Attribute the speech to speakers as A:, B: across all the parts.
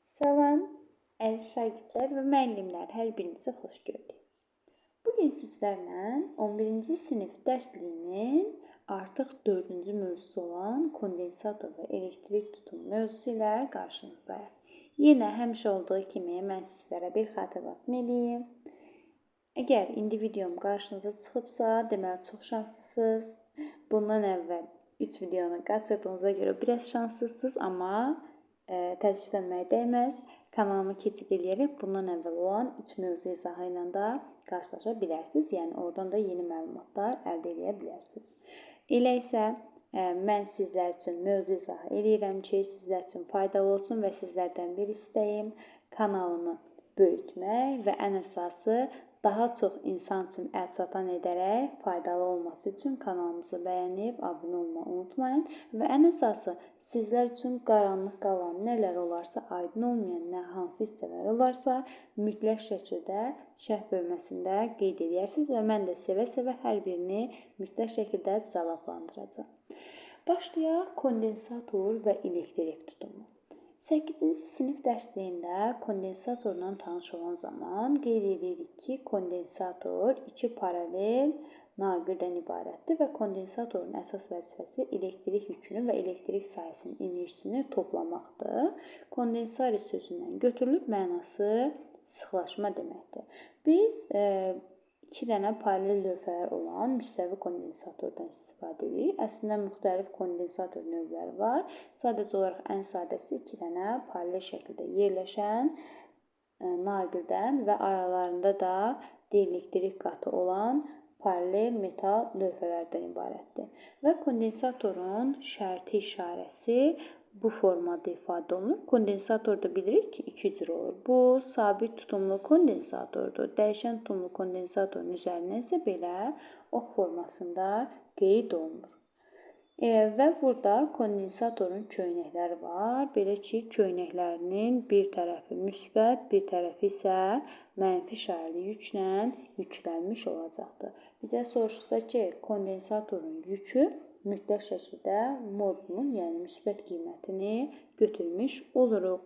A: Salam, əziz şagirdlər və müəllimlər, hər birinizi xoş gördük. Bugün sizlərlə 11-ci sinif dərsliyinin artıq 4-cü mövzusu olan kondensator və elektrik tutumu mövzusu ilə qarşınızdayıq. Yenə həmişə olduğu kimi mən sizlərə bir xatırlatma edeyim. Əgər indi videom qarşınıza çıxıbsa, deməli çox şanslısınız. Bundan əvvəl 3 videonu qaçırdığınıza görə biraz şanslısınız, amma təəssüflənməyə dəyməz. Kanalımı keçid edərək bundan əvvəl olan 3 mövzu izahı ilə də qarşılaşa bilərsiniz. Yəni oradan da yeni məlumatlar əldə edə bilərsiniz. Elə isə mən sizlər üçün mövzu izahı edirəm ki, sizlər üçün faydalı olsun və sizlərdən bir istəyim kanalımı böyütmək və ən əsası daha çox insan üçün əlçatan edərək faydalı olması üçün kanalımızı bəyənib abunə olmağı unutmayın və ən əsası sizlər üçün qaranlıq qalan nələr olarsa, aydın olmayan hansı hissələr olarsa mütləq şəkildə şərh bölməsində qeyd edərsiniz və mən də sevə-sevə hər birini mütləq şəkildə cavablandıracağam. Başlayaq kondensator və elektrik tutumu. 8-ci sinif dərsliyində kondensatorla tanış olan zaman qeyd edirik ki, kondensator iki paralel naqildən ibarətdir və kondensatorun əsas vəzifəsi elektrik yükünü və elektrik sahəsinin enerjisini toplamaqdır. Kondensari sözündən götürülüb mənası sıxlaşma deməkdir. Biz 2 dənə paralel lövhələr olan müstəvi kondensatordan istifadə edirik. Əslində müxtəlif kondensator növləri var. Sadəcə olaraq ən sadəsi 2 dənə paralel şəkildə yerləşən naqildən və aralarında da dielektrik qatı olan paralel metal lövhələrdən ibarətdir. Və kondensatorun şərti işarəsi bu formada ifadə olunur. Kondensatorda bilirik ki, 2 cür olur. Bu, sabit tutumlu kondensatordur. Dəyişən tutumlu kondensatorun üzərinə isə belə ox formasında qeyd olunur. Və burada kondensatorun köynəkləri var. Belə ki, köynəklərinin bir tərəfi müsbət, bir tərəfi isə mənfi işarəli yüklə yüklənmiş olacaqdır. Bizə soruşsa ki, kondensatorun yükü mütləq şəkildə modulun, yəni müsbət qiymətini götürmüş oluruq.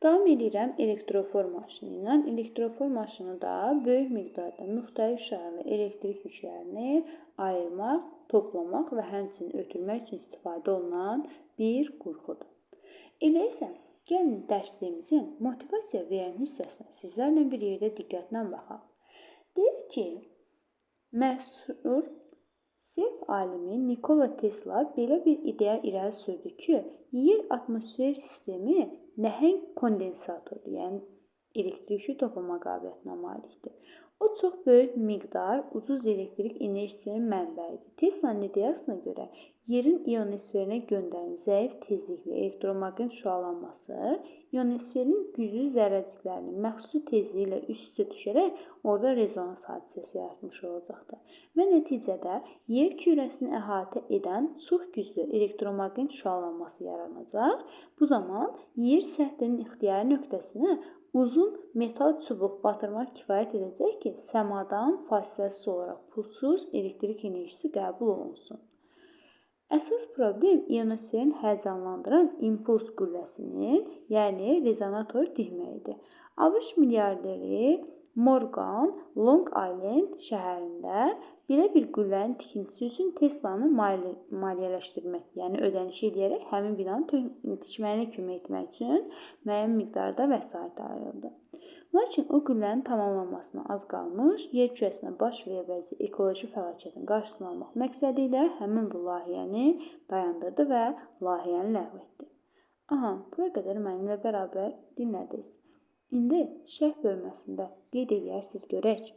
A: Davam edirəm elektrofor maşını ilə. Elektrofor maşını da böyük miqdarda müxtəlif işarəli elektrik yüklərini ayırmaq, toplamaq və həmçinin ötürmək üçün istifadə olunan bir qurğudur. Elə isə gəlin dərsliyimizin motivasiya verən hissəsinə sizlərlə bir yerdə diqqətlə baxaq. Deyir ki, məşhur Sırp alimi Nikola Tesla belə bir ideya irəli sürdü ki, yer-atmosfer sistemi nəhəng kondensatordur, yəni elektrik yükü toplama qabiliyyətinə malikdir. O çox böyük miqdar ucuz elektrik enerjisinin mənbəyidir. Tesla'nın ideyasına görə yerin ionosferinə göndərilən zəif tezlikli elektromaqnit şüalanması ionosferin güclü zərrəciklərinin məxsusi tezliyi ilə üst-üstə düşərək orada rezonans hadisəsi yaratmış olacaqdır. Və nəticədə yer kürəsini əhatə edən çox güclü elektromaqnit şüalanması yaranacaq. Bu zaman yer səthinin ixtiyari nöqtəsinə uzun metal çubuq batırmaq kifayət edəcək ki, səmadan fasiləsiz olaraq pulsuz elektrik enerjisi qəbul olunsun. Əsas problem ionosferin həyəcanlandıran impuls qülləsinin, yəni rezonator tüyməyidir. ABŞ milyarderi Morgan Long Island şəhərində belə bir qüllənin tikintisi üçün Tesla'nı maliyyələşdirmək, yəni ödəniş edərək həmin binanın tikməyinə kömək etmək üçün müəyyən miqdarda vəsait ayrıldı. Lakin o qüllənin tamamlanmasına az qalmış, yer kürəsinə baş verə biləcək ekoloji fəlakətin qarşısını almaq məqsədi ilə həmin bu layihəni dayandırdı və layihəni ləğv etdi. Bura qədər mənimlə bərabər dinlədiniz. İndi şərh bölməsində qeyd edərsiniz görək.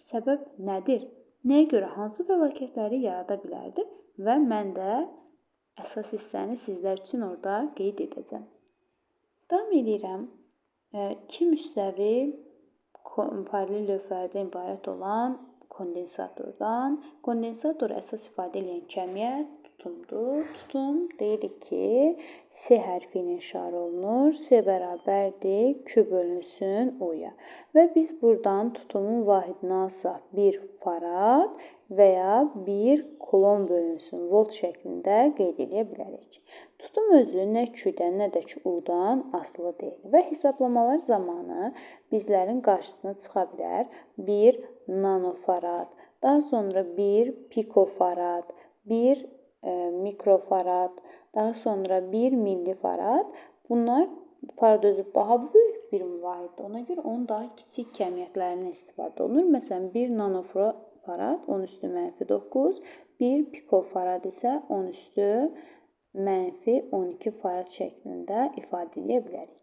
A: Səbəb nədir? Nəyə görə hansı fəlakətləri yarada bilərdi? Və mən də əsas hissəni sizlər üçün orada qeyd edəcəm. Davam edirəm. 2 müstəvi paralel lövhələrdən ibarət olan kondensatordan. Kondensator əsas ifadə edən kəmiyyət tutumdur. Tutum deyirik ki, S hərfi ilə işarə olunur. S bərabərdir Q bölünsün O-ya. Və biz buradan tutumun vahidini alsaq 1 farad və ya 1 kulon bölünsün volt şəklində qeyd edə bilərik. Tutum özü nə Q-dən, nə də ki U-dan asılı deyil və hesablamalar zamanı bizlərin qarşısına çıxa bilər 1 nanofarad, daha sonra 1 pikofarad, 1 mikrofarad, daha sonra 1 millifarad. Bunlar farad özü daha böyük bir müvahiddir. Ona görə onun daha kiçik kəmiyyətlərindən istifadə olunur. Məsələn, 1 nanofarad 10 üstü -9, 1 pikofarad isə 10 üstü -12 farad şəklində ifadə edə bilərik.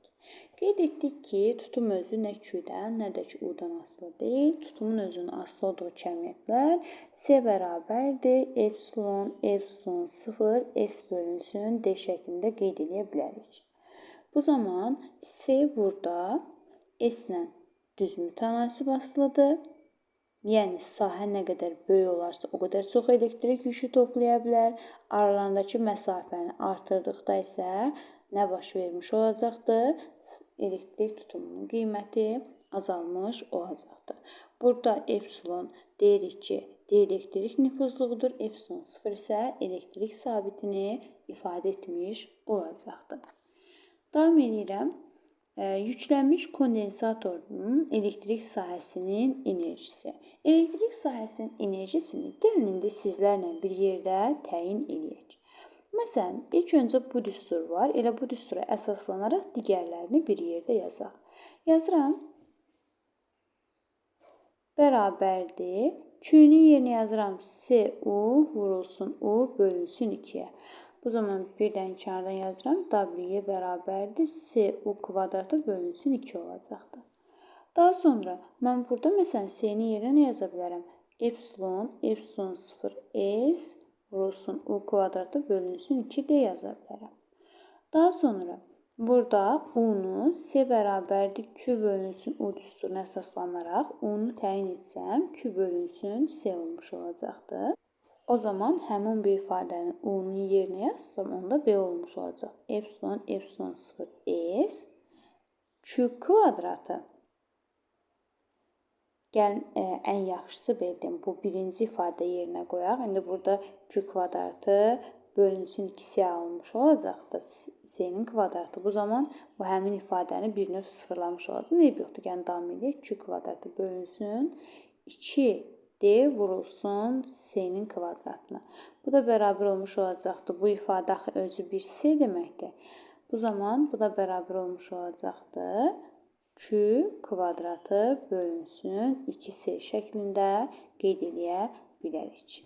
A: Qeyd etdik ki, tutum özü nə Q-dən, nə də ki U-dan asılı deyil. Tutumun özünün asılı olduğu kəmiyyətlər C bərabərdir, epsilon, epsilon 0, S bölünsün D şəklində qeyd edə bilərik. Bu zaman C burada S-lə düz mütənasib asılıdır. Yəni, sahə nə qədər böyük olarsa, o qədər çox elektrik yükü toplaya bilər. Aralarındakı məsafəni artırdıqda isə nə baş vermiş olacaqdır? Elektrik tutumunun qiyməti azalmış olacaqdır. Burada epsilon deyirik ki, dielektrik nüfuzluğudur. Epsilon 0 isə elektrik sabitini ifadə etmiş olacaqdır. Davam edirəm. Yüklənmiş kondensatorun elektrik sahəsinin enerjisi. Elektrik sahəsinin enerjisini gəlin indi sizlərlə bir yerdə təyin edək. Məsələn, ilk öncə bu düstur var. Elə bu düstura əsaslanaraq digərlərini bir yerdə yazaq. Yazıram. Bərabərdir. Q-nün yerinə yazıram CU vurulsun U bölünsün 2-yə. Bu zaman birdən kənardan yazıram. W bərabərdir. CU kvadratı bölünsün 2 olacaqdır. Daha sonra mən burada məsələn C-nin yerinə yaza bilərəm. Epsilon 0 S vurulsun U kvadratı bölünsün 2D yaza bilərəm. Daha sonra burada U-nu C bərabərdir Q bölünsün U düsturuna əsaslanaraq U-nu təyin etsəm Q bölünsün C olmuş olacaqdır. O zaman həmin bir ifadənin U-nun yerinə yazsam, onda belə olmuş olacaq. Epsilon 0 S Q kvadratı. Gəlin, ən yaxşısı belə deyim, bu birinci ifadə yerinə qoyaq. İndi burada Q kvadratı bölünsün 2C alınmış olacaqdır. C-nin kvadratı. Bu zaman bu həmin ifadəni bir növ sıfırlamış olacaq. Eyb yoxdur, gəlin davam edək. Q kvadratı bölünsün 2D vurulsun C-nin kvadratına. Bu da bərabər olmuş olacaqdır. Bu ifadə özü bir C deməkdir. Bu zaman bu da bərabər olmuş olacaqdır. Q kvadratı bölünsün 2C şəklində qeyd edə bilərik.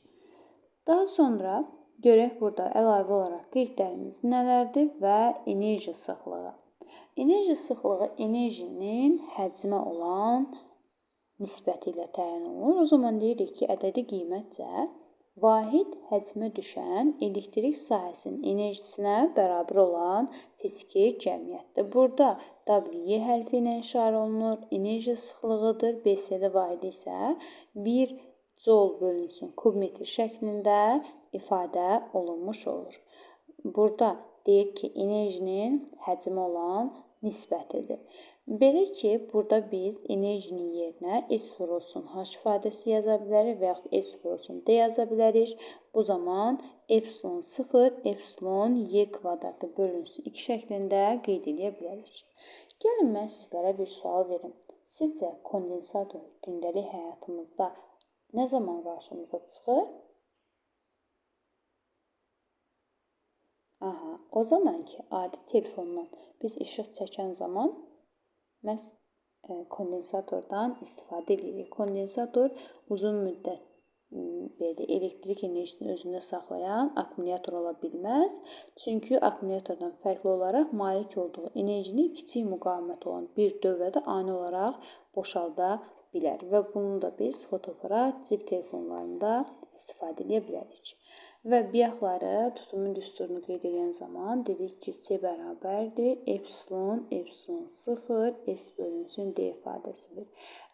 A: Daha sonra görək burada əlavə olaraq qeydlərimiz nələrdir və enerji sıxlığı. Enerji sıxlığı enerjinin həcmə olan nisbəti ilə təyin olunur. O zaman deyirik ki, ədədi qiymətcə vahid həcmə düşən elektrik sahəsinin enerjisinə bərabər olan fiziki cəmiyyətdir. Burada W hərfi ilə işarə olunur. Enerji sıxlığıdır. BSD vahidi isə 1 joule bölünsün kubmetr şəklində ifadə olunmuş olur. Burada deyir ki, enerjinin həcmə olan nisbətidir. Belə ki, burada biz enerjinin yerinə S vurulsun H ifadəsi yaza bilərik və yaxud S vurulsun D yaza bilərik. Bu zaman epsilon 0, epsilon Y kvadratı bölünsün 2 şəklində qeyd edə bilərik. Gəlin, mən sizlərə bir sual verim. Sizcə kondensator gündəlik həyatımızda nə zaman qarşımıza çıxır? O zaman ki, adi telefondan biz işıq çəkən zaman məhz kondensatordan istifadə edirik. Kondensator uzun müddət elektrik enerjisini özündə saxlayan akkumulyator ola bilməz. Çünki akkumulyatordan fərqli olaraq malik olduğu enerjini kiçik müqavimət olan bir dövrədə ani olaraq boşalda bilər. Və bunu da biz fotoaparat, cib telefonlarında istifadə edə bilərik. Və biyaxları tutumun düsturunu qeyd edən zaman dedik ki, C bərabərdir. Epsilon 0, S bölünsün D ifadəsidir.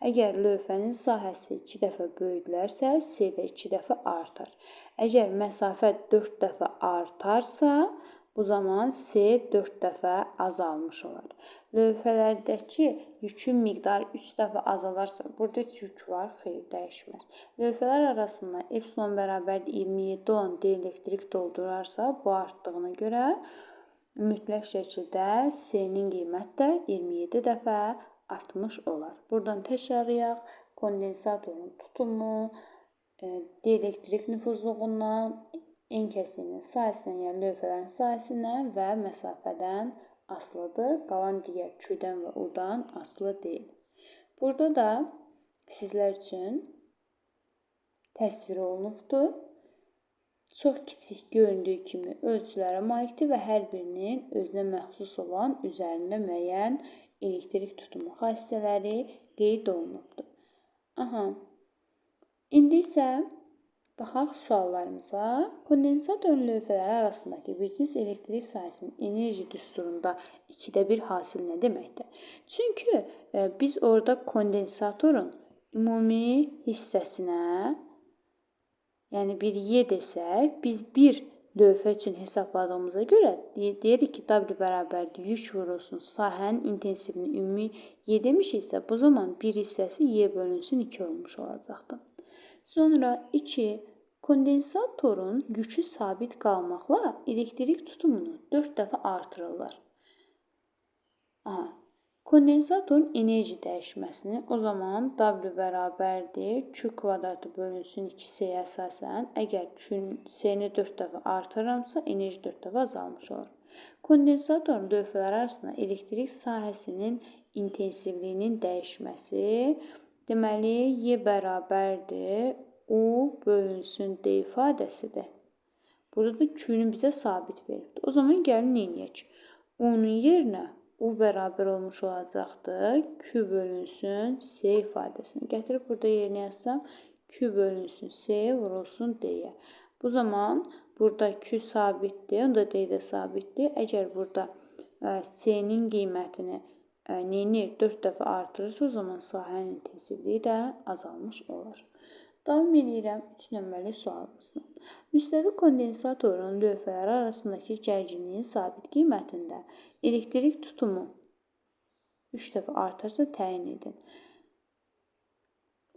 A: Əgər lövhənin sahəsi 2 dəfə böyüdülərsə, C də 2 dəfə artar. Əgər məsafə 4 dəfə artarsa, bu zaman C 4 dəfə azalmış olar. Lövhələrdəki yükün miqdarı 3 dəfə azalarsa, burada heç yük var, xeyr, dəyişməz. Lövhələr arasında epsilon bərabərdir 27 olan dielektrik doldurarsa, bu artdığına görə mütləq şəkildə C-nin qiyməti də 27 dəfə artmış olar. Buradan təkrarlayaq. Kondensatorun tutumu dielektrik nüfuzluğundan, enkəsinin sahəsindən, yəni lövhələrin sahəsindən və məsafədən asılıdır. Qalan digər Q-dən və U-dan asılı deyil. Burada da sizlər üçün təsvir olunubdur. Çox kiçik göründüyü kimi ölçülərə malikdir və hər birinin özünə məxsus olan üzərində müəyyən elektrik tutumu xassələri qeyd olunubdur. İndi isə baxaq suallarımıza. Kondensatorun lövhələri arasındakı bir cins elektrik sahəsinin enerji düsturunda 2də 1 hasil nə deməkdir? Çünki biz orada kondensatorun ümumi hissəsinə, yəni bir Y desək, biz bir lövhə üçün hesabladığımıza görə deyirik ki, W bərabərdir yük vurulsun sahənin intensivliyi ümumi Y demişiksə, bu zaman bir hissəsi Y bölünsün 2 olmuş olacaqdır. Sonra 2. Kondensatorun yükü sabit qalmaqla elektrik tutumunu 4 dəfə artırırlar. Kondensatorun enerji dəyişməsini o zaman W bərabərdir Q kvadratı bölünsün 2C-yə əsasən, əgər C-ni 4 dəfə artırıramsa, enerji 4 dəfə azalmış olur. Kondensatorun lövhələri arasında elektrik sahəsinin intensivliyinin dəyişməsi, deməli, Y bərabərdir U bölünsün D ifadəsidir. Burada da Q-ni bizə sabit veribdir. O zaman gəlin neyniyək? U-nun yerinə U bərabər olmuş olacaqdır. Q bölünsün C ifadəsini gətirib burada yerinə yazsam, Q bölünsün C vurulsun D-yə. Bu zaman burada Q sabitdir, onda D də sabitdir. Əgər burada C-nin qiymətini 4 dəfə artırırsa, o zaman sahənin intensivliyi də azalmış olur. Davam edirəm 3 nömrəli sualımızla. Müstəvi kondensatorun lövhələri arasındakı gərginliyin sabit qiymətində elektrik tutumu 3 dəfə artarsa təyin edin.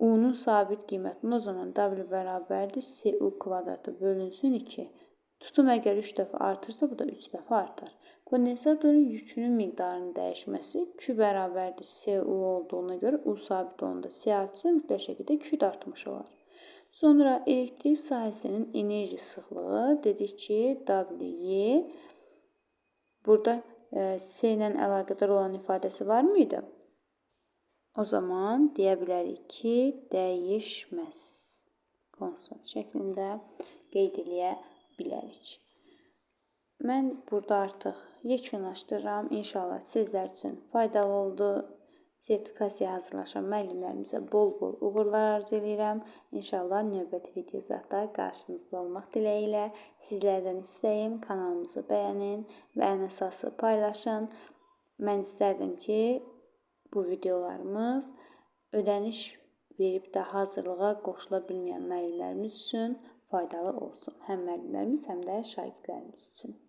A: U-nun sabit qiymətini o zaman W bərabərdir CU kvadratı bölünsün 2. Tutum əgər 3 dəfə artırsa, bu da 3 dəfə artar. Kondensatorun yükünün miqdarının dəyişməsi Q bərabərdir CU olduğuna görə U sabit olanda C artsa, mütləq şəkildə Q də artmış olar. Sonra elektrik sahəsinin enerji sıxlığı dedik ki, WY. Burada C ilə əlaqədar olan ifadəsi var mıydı? O zaman deyə bilərik ki, dəyişməz. Konstant şəklində qeyd eləyə bilərik. Mən burada artıq yekunlaşdırıram. İnşallah sizlər üçün faydalı oldu. Sertifikasiyaya hazırlaşan müəllimlərimizə bol-bol uğurlar arzu edirəm. İnşallah növbəti videoda qarşınızda olmaq diləyilə. Sizlərdən istəyim kanalımızı bəyənin və ən əsası paylaşın. Mən istərdim ki, bu videolarımız ödəniş verib də hazırlığa qoşula bilməyən müəllimlərimiz üçün faydalı olsun. Həm müəllimlərimiz, həm də şagirdlərimiz üçün.